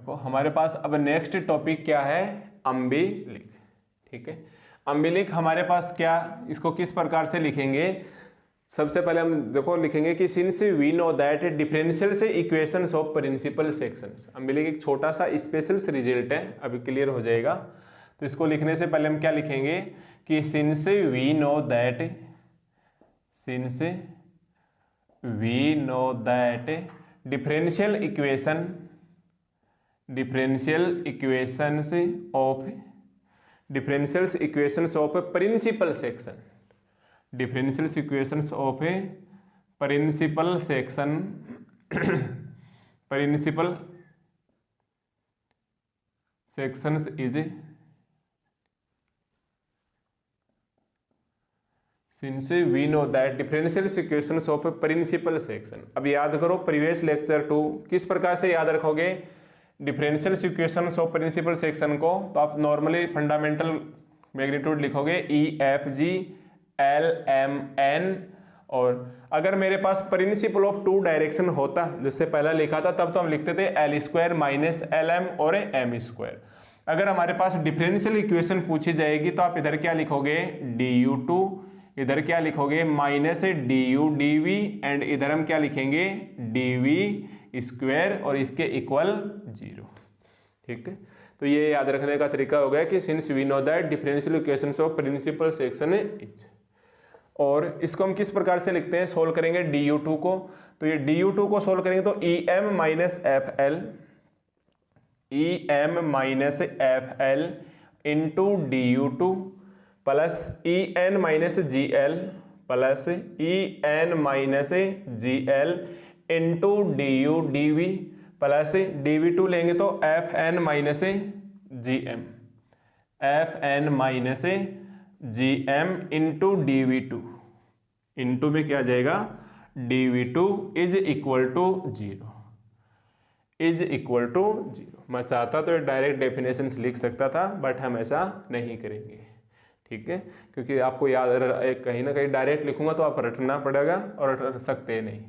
देखो हमारे पास अब नेक्स्ट टॉपिक क्या है, अम्बिलिक। ठीक है, अम्बिलिक हमारे पास क्या, इसको किस प्रकार से लिखेंगे। सबसे पहले हम देखो लिखेंगे कि since we know that differential से equations of principal sections. Umbilic एक छोटा सा स्पेशल रिजल्ट है, अभी क्लियर हो जाएगा। तो इसको लिखने से पहले हम क्या लिखेंगे कि since we know that differential equations of principal section, differential equations of a principal section principal sections is since we know that differential equations of a principal section। अब याद करो प्रीवियस लेक्चर 2 किस प्रकार से याद रखोगे differential equations of principal section को। तो आप नॉर्मली फंडामेंटल मैग्नीट्यूड लिखोगे EFG LMN, और अगर मेरे पास प्रिंसिपल ऑफ 2 डायरेक्शन होता जिससे पहला लिखा था तब तो हम लिखते थे L² माइनस LM और M²। अगर हमारे पास डिफरेंशियल इक्वेशन पूछी जाएगी तो आप इधर क्या लिखोगे du2, इधर क्या लिखोगे माइनस du dv, एंड इधर हम क्या लिखेंगे dv² और इसके इक्वल 0। ठीक है, तो ये याद रखने का तरीका हो गया कि since we know that differential equations of principal section is. और इसको हम किस प्रकार से लिखते हैं, सोल्व करेंगे du2 को। तो ये du2 को सोल्व करेंगे तो EM-FL into du2 plus EN-GL plus EN-GL into du dv plus dv2 लेंगे तो FN-GM इंटू dv2 इंटू में क्या आ जाएगा dv2 इज इक्वल टू 0। मैं चाहता तो डायरेक्ट डेफिनेशन लिख सकता था बट हम ऐसा नहीं करेंगे। ठीक है, क्योंकि आपको याद कहीं ना कहीं डायरेक्ट लिखूंगा तो आप रटना पड़ेगा और रट सकते नहीं,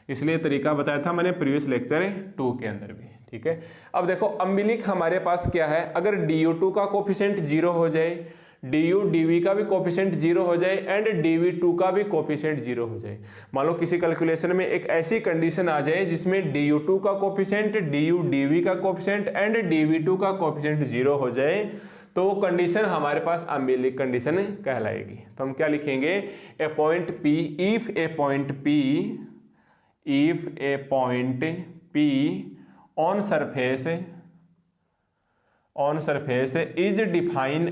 इसलिए तरीका बताया था मैंने प्रीवियस लेक्चर 2 के अंदर भी। ठीक है, अब देखो अम्बिलिक हमारे पास क्या है, अगर du2 का कोफिशिएंट 0 हो जाए, du dv का भी कोफिशिएंट 0 हो जाए एंड dv2 का भी कोफिशिएंट 0 हो जाए। मान लो किसी कैलकुलेशन में एक ऐसी कंडीशन आ जाए जिसमें du2 का कोफिशिएंट, du dv का कोफिशिएंट एंड dv2 का कोफिशिएंट 0 हो जाए, तो वो कंडीशन हमारे पास अम्बिलिक कंडीशन कहलाएगी। तो हम क्या लिखेंगे, a point P, if a point P on surface is define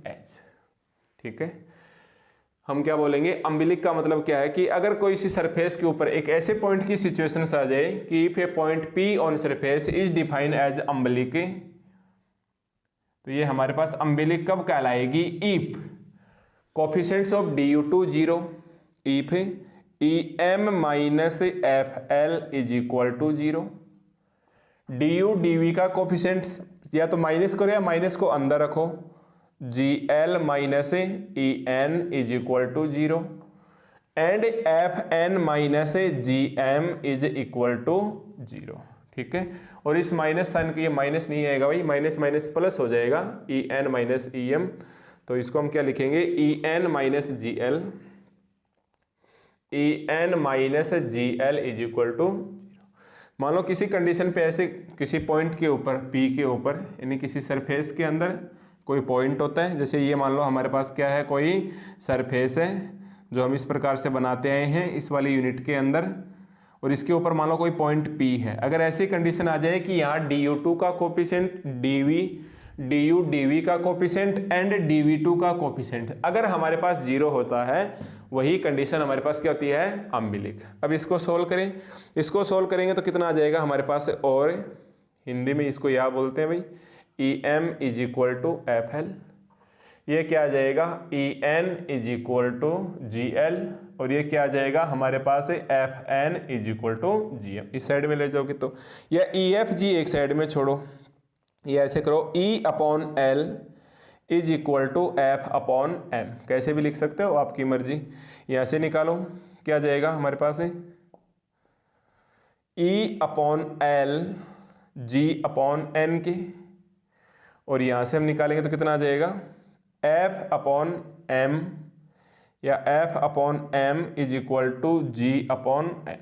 as. ठीक है, हम क्या बोलेंगे, अम्बिलिक का मतलब क्या है कि अगर कोई सी सरफेस के ऊपर एक ऐसे पॉइंट की सिचुएशन आ जाए कि if a point P on surface is define as umbilic, तो ये हमारे पास अम्बिलिक कब कहलाएगी, if coefficients of du2 0, if EM-FL is equal to 0, du dv का कोफिशिएंट्स या तो माइनस करो या माइनस को अंदर रखो, GL minus EN is equal to 0 and FN minus GM is equal to 0। ठीक है, और इस माइनस साइन को, ये माइनस नहीं आएगा भाई, माइनस माइनस प्लस हो जाएगा, EN माइनस EM। तो इसको हम क्या लिखेंगे, EN minus GL is equal to 0। मान लो किसी कंडीशन पे ऐसे किसी पॉइंट के ऊपर P के ऊपर यानी किसी सरफेस के अंदर कोई पॉइंट होता है, जैसे ये मान लो हमारे पास क्या है, कोई सरफेस है जो हम इस प्रकार से बनाते आए हैं इस वाली यूनिट के अंदर, और इसके ऊपर मान लो कोई पॉइंट P है। अगर ऐसी कंडीशन आ जाए कि यहाँ du2 का कोफिशिएंट, du dv का कोफिशिएंट एंड dv2 का कोफिशिएंट अगर हमारे पास 0 होता है, वही कंडीशन हमारे पास क्या होती है, अम्बिलिक। अब इसको सोल्व करें, इसको सोल्व करेंगे तो कितना आ जाएगा हमारे पास, और हिंदी में इसको या बोलते हैं भाई EM is equal to FL, ये क्या आ जाएगा EN is equal to GL, और ये क्या आ जाएगा हमारे पास FN is equal to GM। इस साइड में ले जाओगे तो, या EFG एक साइड में छोड़ो, ये ऐसे करो E/L is equal to F/M, कैसे भी लिख सकते हो आपकी मर्जी, यहाँ से निकालो क्या जाएगा हमारे पास है E upon L G upon N के, और यहाँ से हम निकालेंगे तो कितना आ जाएगा, एफ अपॉन एम या F upon M is equal to G upon N.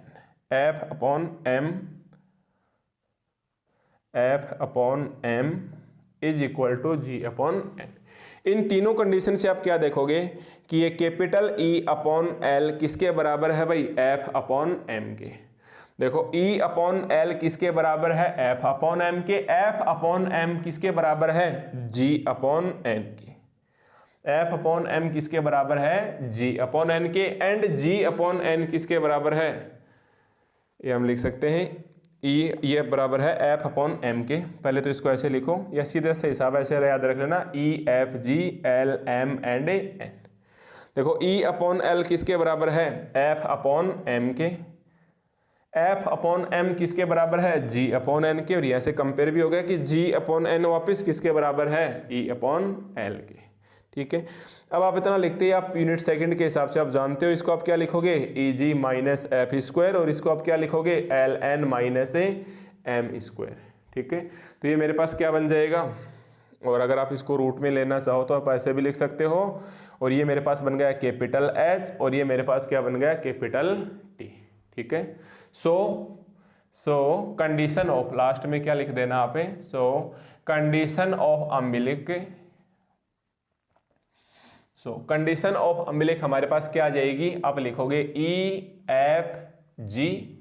F upon M is equal to G upon N. इन तीनों कंडीशन से आप क्या देखोगे कि ये कैपिटल ई अपॉन एल किसके बराबर है भाई, एफ अपॉन एम के। देखो ई अपॉन एल किसके बराबर है, एफ अपॉन एम के। एफ अपॉन एम किसके बराबर है, जी अपॉन एन के। एफ अपॉन एम किसके बराबर है, जी अपॉन एन के। एंड जी अपॉन एन किसके बराबर है, ये हम लिख सकते हैं ई, ये बराबर है एफ अपॉन एम के। पहले तो इसको ऐसे लिखो या सीधे से हिसाब ऐसे याद रख लेना, E F G L M and N. देखो ई अपॉन एल किसके बराबर है, एफ अपॉन एम के। एफ अपॉन एम किसके बराबर है, जी अपॉन एन के। और यहाँ से कंपेयर भी हो गया कि जी अपॉन एन वापिस किसके बराबर है, ई अपॉन एल के। ठीक है, अब आप इतना लिखते हैं, आप यूनिट सेकंड के हिसाब से आप जानते हो इसको आप क्या लिखोगे, E G minus F square, और इसको आप क्या लिखोगे, L N minus M square. ठीक है, तो ये मेरे पास क्या बन जाएगा, और अगर आप इसको रूट में लेना चाहो तो आप ऐसे भी लिख सकते हो। और ये मेरे पास बन गया कैपिटल एच, और ये मेरे पास क्या बन गया, कैपिटल टी। ठीक है, सो कंडीशन ऑफ, लास्ट में क्या लिख देना आप, so condition of umbilic, condition of umbilic हमारे पास क्या आ जाएगी, आप लिखोगे ई एफ जी,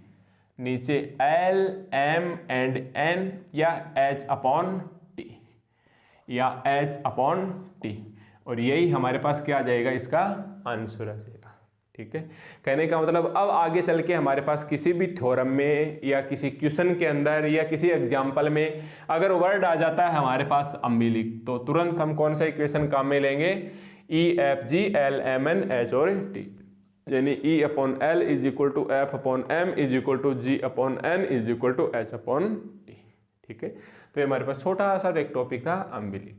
नीचे एल एम एंड एन, या एच अपॉन टी, या एच अपॉन टी, और यही हमारे पास क्या आ जाएगा, इसका आंसर आ जाएगा। ठीक है, कहने का मतलब अब आगे चल के हमारे पास किसी भी थ्योरम में या किसी क्वेश्चन के अंदर या किसी एग्जाम्पल में अगर वर्ड आ जाता है हमारे पास अम्बिलिक, तो तुरंत हम कौन सा इक्वेशन काम में लेंगे, E F G L M N H और टी, यानी E upon L is equal to F upon M is equal to G upon N is equal to H upon T. ठीक है, तो ये हमारे पास छोटा सा एक टॉपिक था अम्बिलिक।